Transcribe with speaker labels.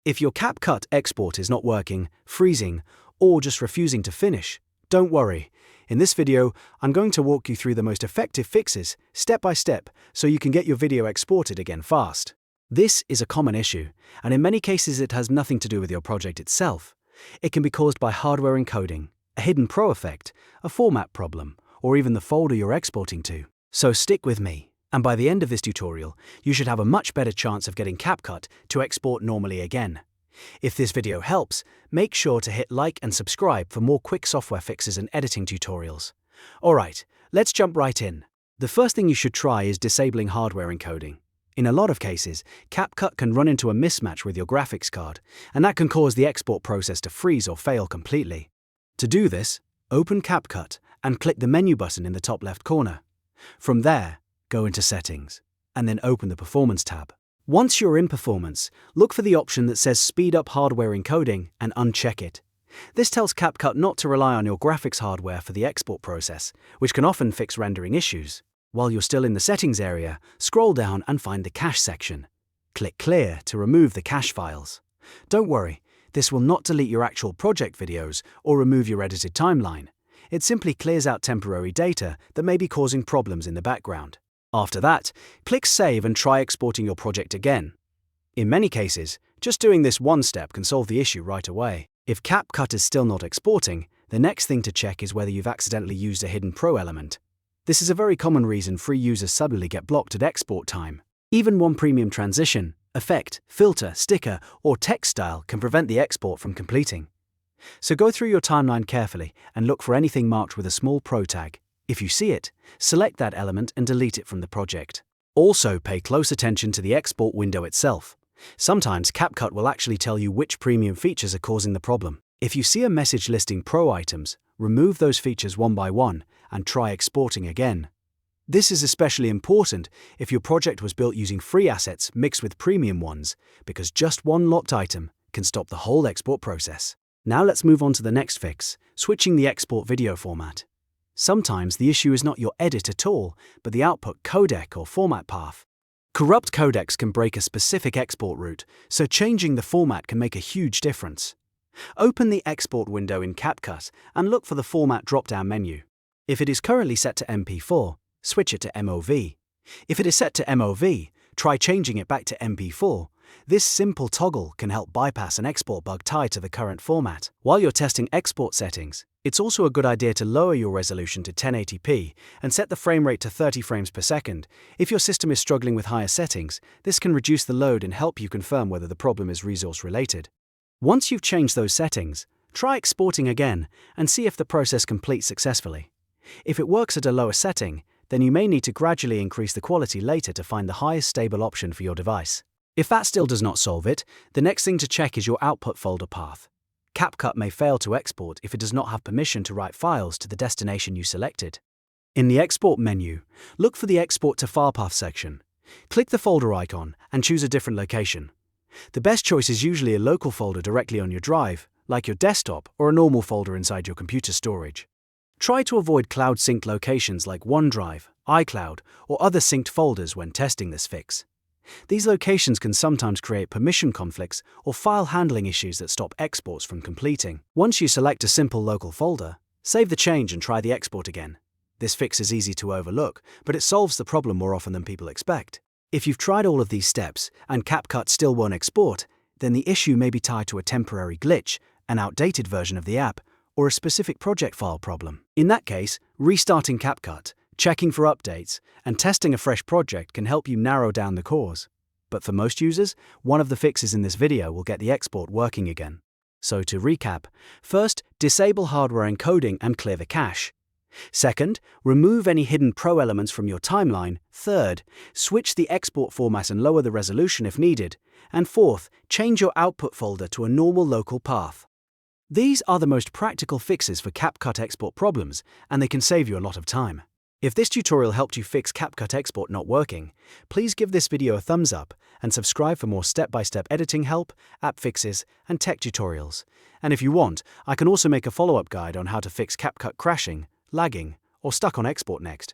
Speaker 1: If your CapCut export is not working, freezing, or just refusing to finish, don't worry. In this video, I'm going to walk you through the most effective fixes, step by step, so you can get your video exported again fast. This is a common issue, and in many cases it has nothing to do with your project itself. It can be caused by hardware encoding, a hidden pro effect, a format problem, or even the folder you're exporting to. So stick with me, and by the end of this tutorial, you should have a much better chance of getting CapCut to export normally again. If this video helps, make sure to hit like and subscribe for more quick software fixes and editing tutorials. Alright, let's jump right in. The first thing you should try is disabling hardware encoding. In a lot of cases, CapCut can run into a mismatch with your graphics card, and that can cause the export process to freeze or fail completely. To do this, open CapCut and click the menu button in the top left corner. From there, go into Settings, and then open the Performance tab. Once you're in Performance, look for the option that says Speed up hardware encoding and uncheck it. This tells CapCut not to rely on your graphics hardware for the export process, which can often fix rendering issues. While you're still in the Settings area, scroll down and find the Cache section. Click Clear to remove the cache files. Don't worry, this will not delete your actual project videos or remove your edited timeline. It simply clears out temporary data that may be causing problems in the background. After that, click Save and try exporting your project again. In many cases, just doing this one step can solve the issue right away. If CapCut is still not exporting, the next thing to check is whether you've accidentally used a hidden pro element. This is a very common reason free users suddenly get blocked at export time. Even one premium transition, effect, filter, sticker, or text style can prevent the export from completing. So go through your timeline carefully and look for anything marked with a small pro tag. If you see it, select that element and delete it from the project. Also, pay close attention to the export window itself. Sometimes CapCut will actually tell you which premium features are causing the problem. If you see a message listing pro items, remove those features one by one and try exporting again. This is especially important if your project was built using free assets mixed with premium ones, because just one locked item can stop the whole export process. Now let's move on to the next fix, switching the export video format. Sometimes the issue is not your edit at all, but the output codec or format path. Corrupt codecs can break a specific export route, so changing the format can make a huge difference. Open the export window in CapCut and look for the format drop-down menu. If it is currently set to MP4, switch it to MOV. If it is set to MOV, try changing it back to MP4. This simple toggle can help bypass an export bug tied to the current format. While you're testing export settings, it's also a good idea to lower your resolution to 1080p and set the frame rate to 30 frames per second. If your system is struggling with higher settings, this can reduce the load and help you confirm whether the problem is resource related. Once you've changed those settings, try exporting again and see if the process completes successfully. If it works at a lower setting, then you may need to gradually increase the quality later to find the highest stable option for your device. If that still does not solve it, the next thing to check is your output folder path. CapCut may fail to export if it does not have permission to write files to the destination you selected. In the Export menu, look for the Export to File Path section. Click the folder icon and choose a different location. The best choice is usually a local folder directly on your drive, like your desktop or a normal folder inside your computer storage. Try to avoid cloud-synced locations like OneDrive, iCloud, or other synced folders when testing this fix. These locations can sometimes create permission conflicts or file handling issues that stop exports from completing. Once you select a simple local folder, save the change and try the export again. This fix is easy to overlook, but it solves the problem more often than people expect. If you've tried all of these steps and CapCut still won't export, then the issue may be tied to a temporary glitch, an outdated version of the app, or a specific project file problem. In that case, restarting CapCut, checking for updates, and testing a fresh project can help you narrow down the cause. But for most users, one of the fixes in this video will get the export working again. So to recap, first, disable hardware encoding and clear the cache. Second, remove any hidden pro elements from your timeline. Third, switch the export format and lower the resolution if needed. And fourth, change your output folder to a normal local path. These are the most practical fixes for CapCut export problems, and they can save you a lot of time. If this tutorial helped you fix CapCut export not working, please give this video a thumbs up and subscribe for more step-by-step editing help, app fixes, and tech tutorials. And if you want, I can also make a follow-up guide on how to fix CapCut crashing, lagging, or stuck on export next.